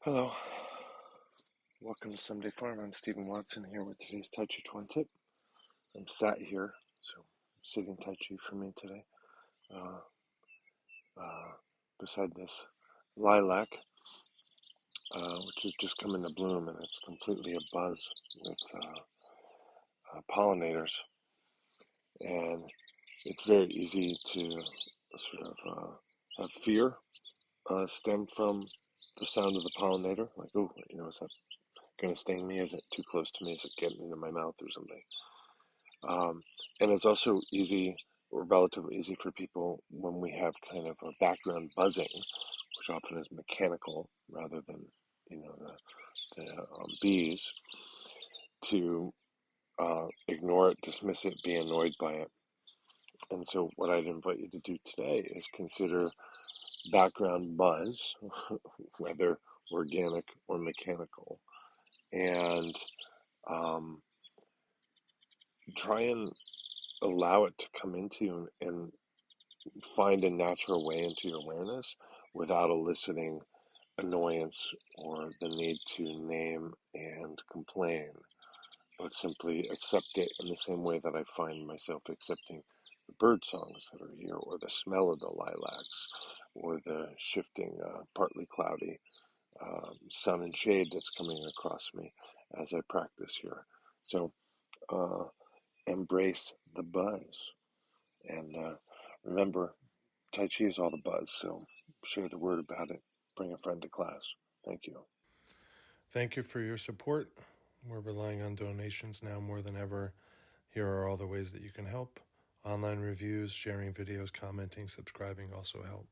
Hello, welcome to Someday Farm. I'm Stephen Watson here with today's Tàijíquán Tip. I'm sat here, so sitting Tai Chi for me today, uh, beside this lilac, which has just come into bloom and it's completely abuzz with pollinators. And it's very easy to sort of have fear stem from the sound of the pollinator. Like, oh, is that going to sting me? Is it too close to me? Is it getting into my mouth or something? And it's also easy, or relatively easy for people when we have kind of a background buzzing, which often is mechanical rather than, the bees, to ignore it, dismiss it, be annoyed by it. And so what I'd invite you to do today is consider background buzz, whether organic or mechanical, and try and allow it to come into you and find a natural way into your awareness without eliciting annoyance or the need to name and complain, but simply accept it in the same way that I find myself accepting the bird songs that are here, or the smell of the lilacs, or the shifting, partly cloudy sun and shade that's coming across me as I practice here. So embrace the buzz and remember, Tai Chi is all the buzz, so share the word about it. Bring a friend to class. Thank you. Thank you for your support. We're relying on donations now more than ever. Here are all the ways that you can help. Online reviews, sharing videos, commenting, subscribing also help.